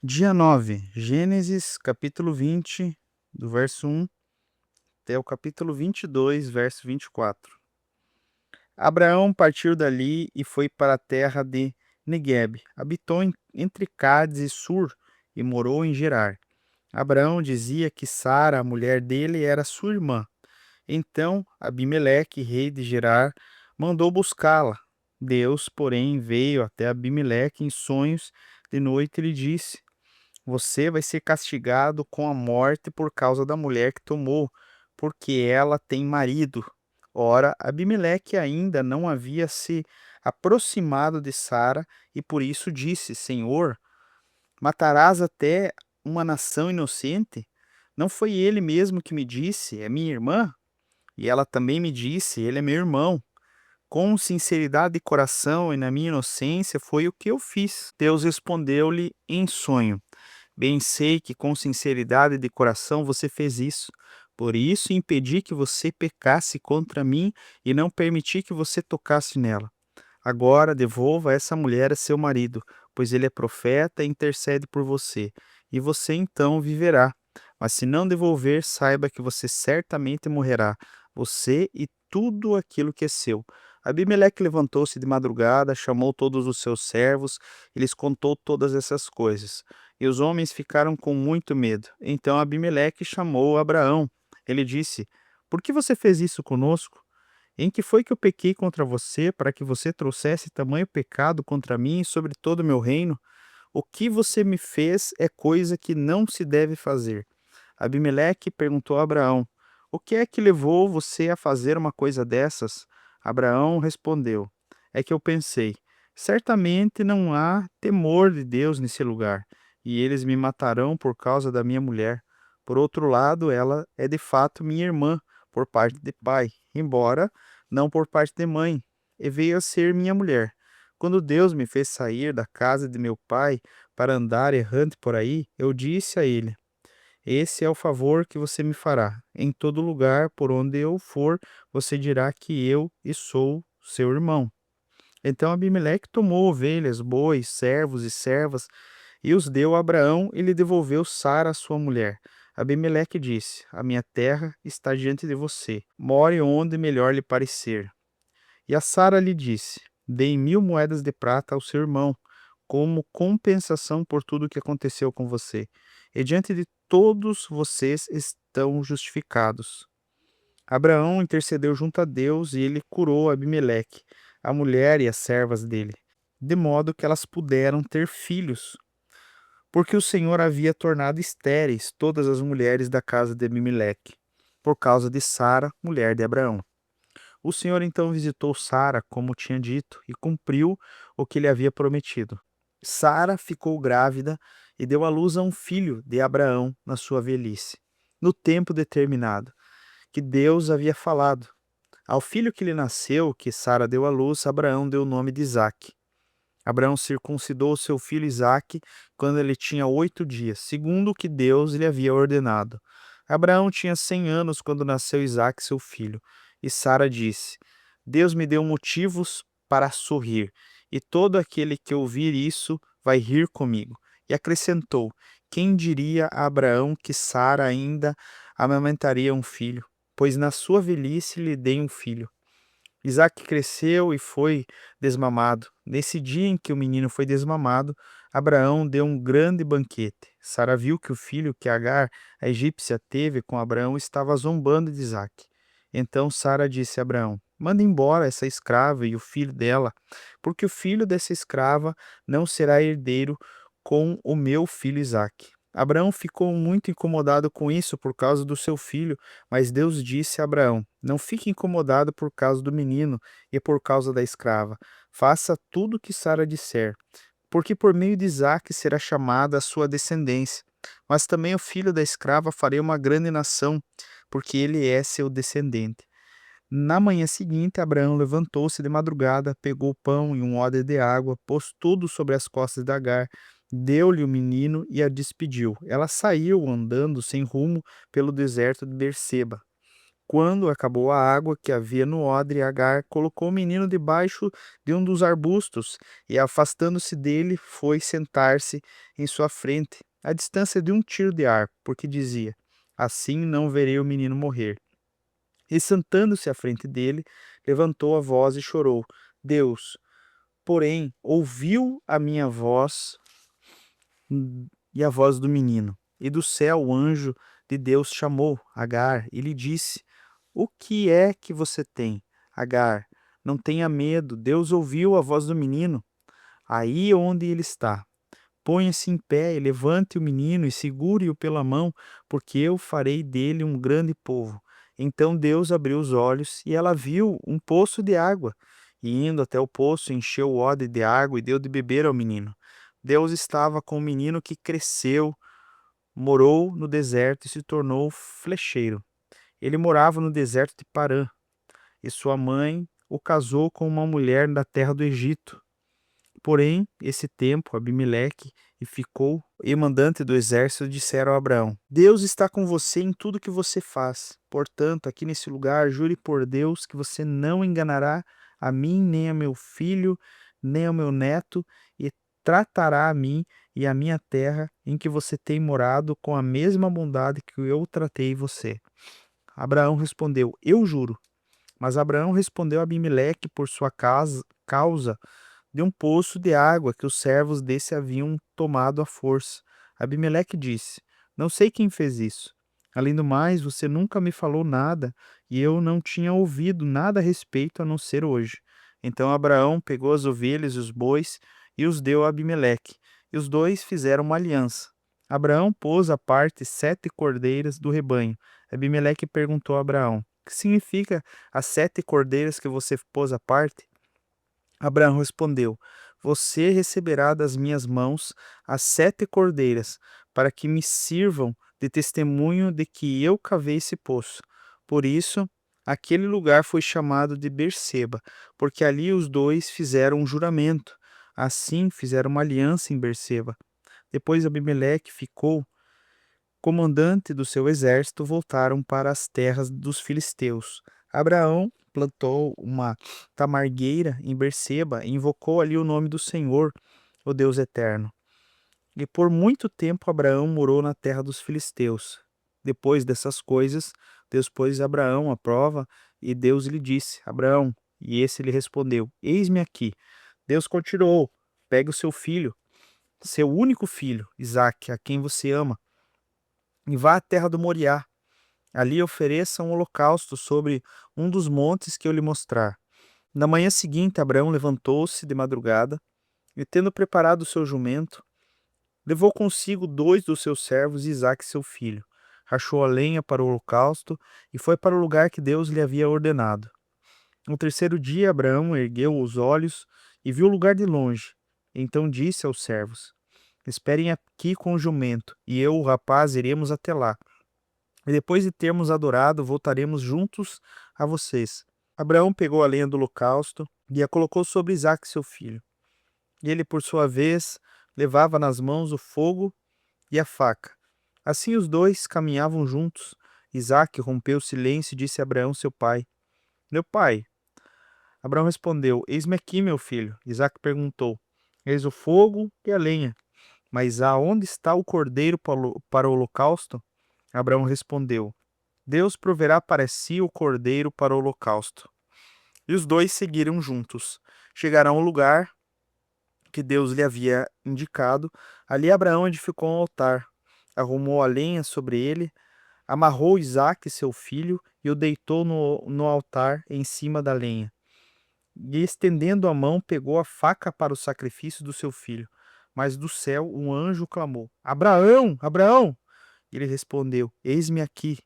Dia 9, Gênesis capítulo 20, do verso 1 até o capítulo 22, verso 24. Abraão partiu dali e foi para a terra de Neguebe. Habitou entre Cádiz e Sur e morou em Gerar. Abraão dizia que Sara, a mulher dele, era sua irmã. Então Abimeleque, rei de Gerar, mandou buscá-la. Deus, porém, veio até Abimeleque em sonhos de noite e lhe disse: Você vai ser castigado com a morte por causa da mulher que tomou, porque ela tem marido. Ora, Abimeleque ainda não havia se aproximado de Sara e por isso disse: Senhor, matarás até uma nação inocente? Não foi ele mesmo que me disse: É minha irmã? E ela também me disse: Ele é meu irmão. Com sinceridade de coração e na minha inocência foi o que eu fiz. Deus respondeu-lhe em sonho: Bem sei que com sinceridade de coração você fez isso. Por isso impedi que você pecasse contra mim e não permiti que você tocasse nela. Agora devolva essa mulher a seu marido, pois ele é profeta e intercede por você, e você então viverá. Mas se não devolver, saiba que você certamente morrerá, você e tudo aquilo que é seu. Abimeleque levantou-se de madrugada, chamou todos os seus servos e lhes contou todas essas coisas. E os homens ficaram com muito medo. Então Abimeleque chamou Abraão. Ele disse: Por que você fez isso conosco? Em que foi que eu pequei contra você, para que você trouxesse tamanho pecado contra mim e sobre todo o meu reino? O que você me fez é coisa que não se deve fazer. Abimeleque perguntou a Abraão: O que é que levou você a fazer uma coisa dessas? Abraão respondeu: É que eu pensei: certamente não há temor de Deus nesse lugar, e eles me matarão por causa da minha mulher. Por outro lado, ela é de fato minha irmã, por parte de pai, embora não por parte de mãe, e veio a ser minha mulher. Quando Deus me fez sair da casa de meu pai para andar errante por aí, eu disse a ele: Esse é o favor que você me fará. Em todo lugar por onde eu for, você dirá que eu e sou seu irmão. Então Abimeleque tomou ovelhas, bois, servos e servas e os deu a Abraão e lhe devolveu Sara, sua mulher. Abimeleque disse: A minha terra está diante de você. More onde melhor lhe parecer. E a Sara lhe disse: Dei 1.000 moedas de prata ao seu irmão, como compensação por tudo o que aconteceu com você. E diante de todos vocês estão justificados. Abraão intercedeu junto a Deus e ele curou Abimeleque, a mulher e as servas dele, de modo que elas puderam ter filhos, porque o Senhor havia tornado estéreis todas as mulheres da casa de Abimeleque, por causa de Sara, mulher de Abraão. O Senhor então visitou Sara, como tinha dito, e cumpriu o que lhe havia prometido. Sara ficou grávida e deu à luz a um filho de Abraão na sua velhice, no tempo determinado, que Deus havia falado. Ao filho que lhe nasceu, que Sara deu à luz, Abraão deu o nome de Isaque. Abraão circuncidou seu filho Isaque quando ele tinha 8 dias, segundo o que Deus lhe havia ordenado. Abraão tinha 100 anos quando nasceu Isaque, seu filho. E Sara disse: Deus me deu motivos para sorrir, e todo aquele que ouvir isso vai rir comigo. E acrescentou: Quem diria a Abraão que Sara ainda amamentaria um filho? Pois na sua velhice lhe dei um filho. Isaac cresceu e foi desmamado. Nesse dia em que o menino foi desmamado, Abraão deu um grande banquete. Sara viu que o filho que Agar, a egípcia, teve com Abraão estava zombando de Isaac. Então Sara disse a Abraão: Manda embora essa escrava e o filho dela, porque o filho dessa escrava não será herdeiro com o meu filho Isaque. Abraão ficou muito incomodado com isso por causa do seu filho, mas Deus disse a Abraão: Não fique incomodado por causa do menino e por causa da escrava. Faça tudo o que Sara disser, porque por meio de Isaque será chamada a sua descendência. Mas também o filho da escrava farei uma grande nação, porque ele é seu descendente. Na manhã seguinte, Abraão levantou-se de madrugada, pegou o pão e um odre de água, pôs tudo sobre as costas de Agar, deu-lhe o menino e a despediu. Ela saiu andando sem rumo pelo deserto de Berseba. Quando acabou a água que havia no odre, Agar colocou o menino debaixo de um dos arbustos e, afastando-se dele, foi sentar-se em sua frente, à distância de um tiro de arco, porque dizia: Assim não verei o menino morrer. E sentando-se à frente dele, levantou a voz e chorou. Deus, porém, ouviu a minha voz e a voz do menino. E do céu o anjo de Deus chamou Agar e lhe disse: O que é que você tem, Agar? Não tenha medo, Deus ouviu a voz do menino. Aí onde ele está. Ponha-se em pé e levante o menino e segure-o pela mão, porque eu farei dele um grande povo. Então Deus abriu os olhos e ela viu um poço de água. E indo até o poço, encheu o odre de água e deu de beber ao menino. Deus estava com o menino que cresceu, morou no deserto e se tornou flecheiro. Ele morava no deserto de Parã, e sua mãe o casou com uma mulher da terra do Egito. Porém, esse tempo, Abimeleque e ficou e mandante do exército disseram a Abraão: Deus está com você em tudo que você faz. Portanto, aqui nesse lugar, jure por Deus que você não enganará a mim, nem a meu filho, nem ao meu neto, e tratará a mim e a minha terra em que você tem morado com a mesma bondade que eu tratei você. Abraão respondeu: Eu juro. Mas Abraão respondeu a Abimeleque por sua causa de um poço de água que os servos desse haviam tomado à força. Abimeleque disse: Não sei quem fez isso. Além do mais, você nunca me falou nada e eu não tinha ouvido nada a respeito a não ser hoje. Então Abraão pegou as ovelhas e os bois e os deu a Abimeleque, e os dois fizeram uma aliança. Abraão pôs à parte 7 cordeiras do rebanho. Abimeleque perguntou a Abraão: O que significa as 7 cordeiras que você pôs à parte? Abraão respondeu: Você receberá das minhas mãos as 7 cordeiras, para que me sirvam de testemunho de que eu cavei esse poço. Por isso, aquele lugar foi chamado de Berseba, porque ali os dois fizeram um juramento. Assim, fizeram uma aliança em Berseba. Depois Abimeleque ficou comandante do seu exército, voltaram para as terras dos filisteus. Abraão plantou uma tamargueira em Berseba e invocou ali o nome do Senhor, o Deus eterno. E por muito tempo Abraão morou na terra dos filisteus. Depois dessas coisas, Deus pôs Abraão à prova e Deus lhe disse: Abraão, e esse lhe respondeu: Eis-me aqui. Deus continuou: Pegue o seu filho, seu único filho, Isaque, a quem você ama, e vá à terra do Moriá. Ali ofereça um holocausto sobre um dos montes que eu lhe mostrar. Na manhã seguinte, Abraão levantou-se de madrugada e, tendo preparado o seu jumento, levou consigo 2 dos seus servos e Isaque, seu filho. Rachou a lenha para o holocausto e foi para o lugar que Deus lhe havia ordenado. No terceiro dia, Abraão ergueu os olhos e viu o lugar de longe. Então disse aos servos: Esperem aqui com o jumento, e eu, o rapaz, iremos até lá. E depois de termos adorado, voltaremos juntos a vocês. Abraão pegou a lenha do holocausto e a colocou sobre Isaque, seu filho. E ele, por sua vez, levava nas mãos o fogo e a faca. Assim os dois caminhavam juntos. Isaque rompeu o silêncio e disse a Abraão, seu pai: Meu pai. Abraão respondeu: Eis-me aqui, meu filho. Isaque perguntou: Eis o fogo e a lenha, mas aonde está o cordeiro para o holocausto? Abraão respondeu: Deus proverá para si o cordeiro para o holocausto. E os dois seguiram juntos. Chegaram ao lugar que Deus lhe havia indicado. Ali Abraão edificou um altar, arrumou a lenha sobre ele, amarrou Isaque, seu filho, e o deitou no altar em cima da lenha. E estendendo a mão, pegou a faca para o sacrifício do seu filho. Mas do céu um anjo clamou: Abraão, Abraão! Ele respondeu: Eis-me aqui.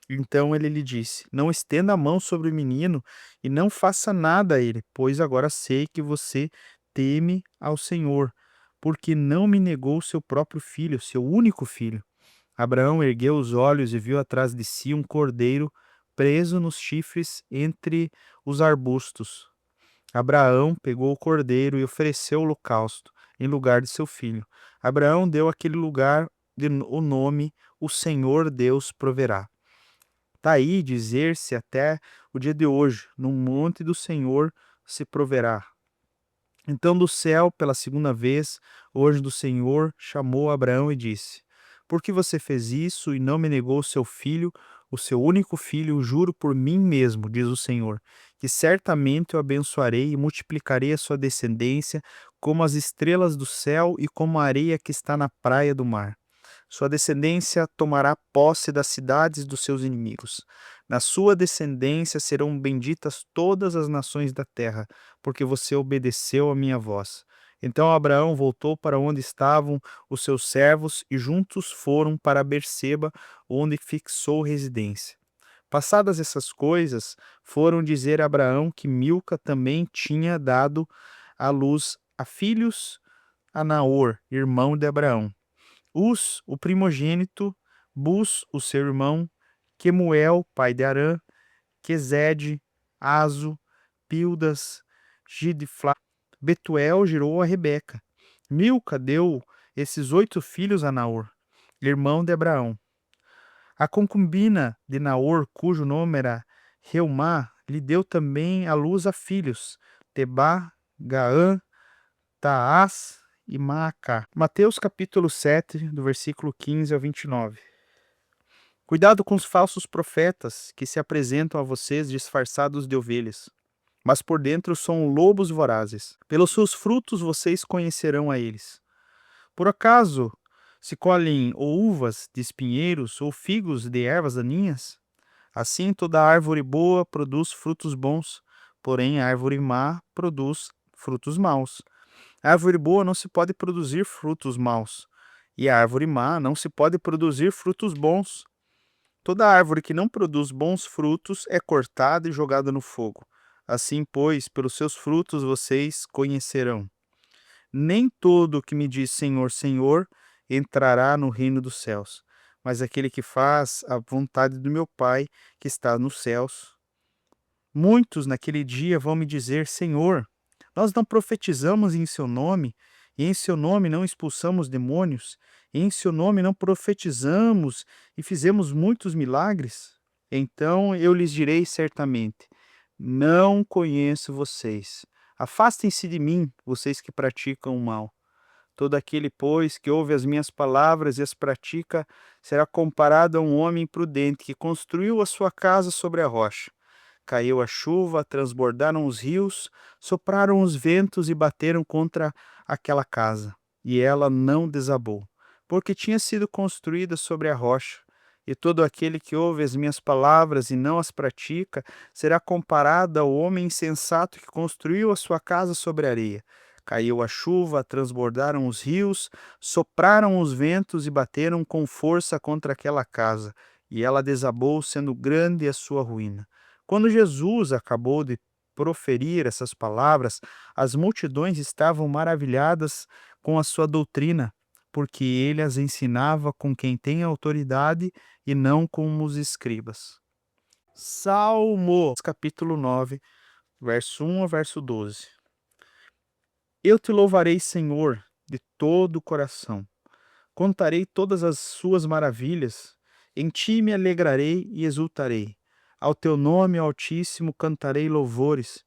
Então ele lhe disse: Não estenda a mão sobre o menino e não faça nada a ele, pois agora sei que você teme ao Senhor, porque não me negou seu próprio filho, seu único filho. Abraão ergueu os olhos e viu atrás de si um cordeiro preso nos chifres entre os arbustos. Abraão pegou o cordeiro e ofereceu o holocausto em lugar de seu filho. Abraão deu àquele lugar o nome: O Senhor Deus proverá. Daí dizer-se até o dia de hoje, no monte do Senhor se proverá. Então do céu, pela segunda vez, o anjo do Senhor chamou Abraão e disse: Por que você fez isso e não me negou seu filho, o seu único filho? Juro por mim mesmo, diz o Senhor, que certamente o abençoarei e multiplicarei a sua descendência como as estrelas do céu e como a areia que está na praia do mar. Sua descendência tomará posse das cidades dos seus inimigos. Na sua descendência serão benditas todas as nações da terra, porque você obedeceu a minha voz. Então Abraão voltou para onde estavam os seus servos e juntos foram para Berseba, onde fixou residência. Passadas essas coisas, foram dizer a Abraão que Milca também tinha dado à luz a filhos a Naor, irmão de Abraão. Uz, o primogênito, Bus, o seu irmão, Quemuel, pai de Arã, Quesede, Azo, Pildas, Gidfla. Betuel gerou a Rebeca. Milca deu esses 8 filhos a Naor, irmão de Abraão. A concubina de Naor, cujo nome era Reumá, lhe deu também à luz a filhos, Tebá, Gaã, Taás e Maacá. Mateus capítulo 7, do versículo 15 ao 29. Cuidado com os falsos profetas que se apresentam a vocês disfarçados de ovelhas, mas por dentro são lobos vorazes. Pelos seus frutos vocês conhecerão a eles. Por acaso se colhem ou uvas de espinheiros ou figos de ervas daninhas? Assim toda árvore boa produz frutos bons, porém a árvore má produz frutos maus. A árvore boa não se pode produzir frutos maus, e a árvore má não se pode produzir frutos bons. Toda árvore que não produz bons frutos é cortada e jogada no fogo. Assim, pois, pelos seus frutos vocês conhecerão. Nem todo o que me diz Senhor, Senhor entrará no reino dos céus, mas aquele que faz a vontade do meu Pai que está nos céus. Muitos naquele dia vão me dizer: Senhor, nós não profetizamos em seu nome, e em seu nome não expulsamos demônios, e em seu nome não profetizamos e fizemos muitos milagres? Então eu lhes direi certamente: Não conheço vocês. Afastem-se de mim, vocês que praticam o mal. Todo aquele, pois, que ouve as minhas palavras e as pratica, será comparado a um homem prudente que construiu a sua casa sobre a rocha. Caiu a chuva, transbordaram os rios, sopraram os ventos e bateram contra aquela casa. E ela não desabou, porque tinha sido construída sobre a rocha. E todo aquele que ouve as minhas palavras e não as pratica, será comparado ao homem insensato que construiu a sua casa sobre a areia. Caiu a chuva, transbordaram os rios, sopraram os ventos e bateram com força contra aquela casa. E ela desabou, sendo grande a sua ruína. Quando Jesus acabou de proferir essas palavras, as multidões estavam maravilhadas com a sua doutrina, porque ele as ensinava com quem tem autoridade e não como os escribas. Salmo, capítulo 9, verso 1 ao verso 12. Eu te louvarei, Senhor, de todo o coração. Contarei todas as suas maravilhas. Em ti me alegrarei e exultarei. Ao teu nome, Altíssimo, cantarei louvores,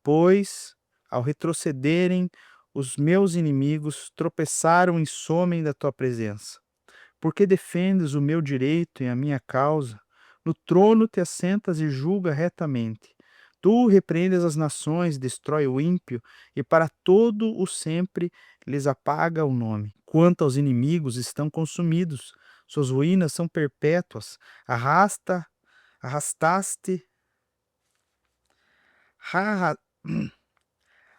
pois, ao retrocederem, os meus inimigos tropeçaram e somem da tua presença. Porque defendes o meu direito e a minha causa? No trono te assentas e julga retamente. Tu repreendes as nações, destrói o ímpio, e para todo o sempre lhes apaga o nome. Quanto aos inimigos, estão consumidos, suas ruínas são perpétuas. Arrastaste, arra-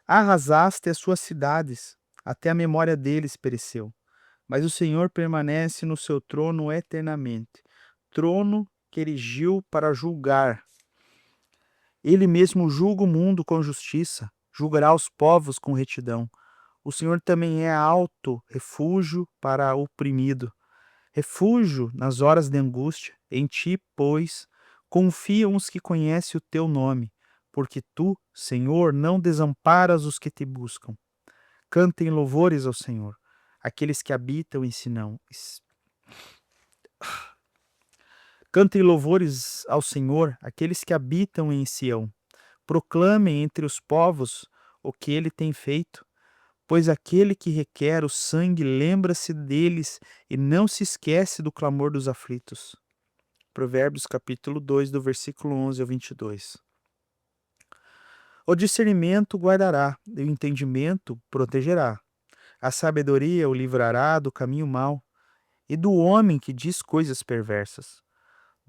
arrasaste as suas cidades, até a memória deles pereceu. Mas o Senhor permanece no seu trono eternamente, trono que erigiu para julgar. Ele mesmo julga o mundo com justiça, julgará os povos com retidão. O Senhor também é alto refúgio para o oprimido, refúgio nas horas de angústia. Em ti, pois, confiam os que conhecem o teu nome, porque tu, Senhor, não desamparas os que te buscam. Cantem louvores ao Senhor, aqueles que habitam em Sinão. Cantem louvores ao Senhor aqueles que habitam em Sião. Proclamem entre os povos o que ele tem feito, pois aquele que requer o sangue lembra-se deles e não se esquece do clamor dos aflitos. Provérbios capítulo 2, do versículo 11 ao 22. O discernimento guardará, e o entendimento protegerá. A sabedoria o livrará do caminho mau e do homem que diz coisas perversas,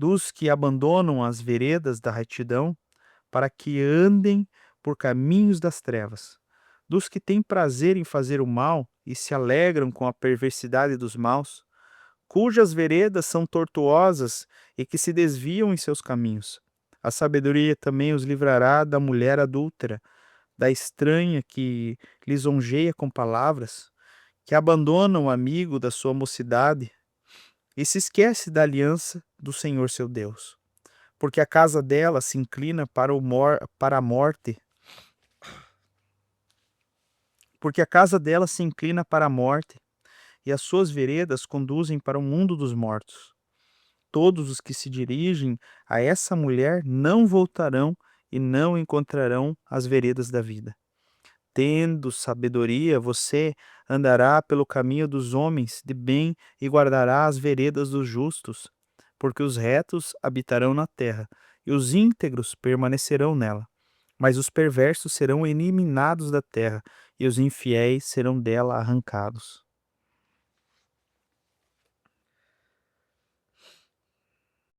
dos que abandonam as veredas da retidão para que andem por caminhos das trevas, dos que têm prazer em fazer o mal e se alegram com a perversidade dos maus, cujas veredas são tortuosas e que se desviam em seus caminhos. A sabedoria também os livrará da mulher adúltera, da estranha que lisonjeia com palavras, que abandona o amigo da sua mocidade e se esquece da aliança do Senhor seu Deus. Porque a casa dela se inclina para a morte. Porque a casa dela se inclina para a morte, e as suas veredas conduzem para o mundo dos mortos. Todos os que se dirigem a essa mulher não voltarão e não encontrarão as veredas da vida. Tendo sabedoria, você andará pelo caminho dos homens de bem e guardará as veredas dos justos, porque os retos habitarão na terra e os íntegros permanecerão nela. Mas os perversos serão eliminados da terra e os infiéis serão dela arrancados.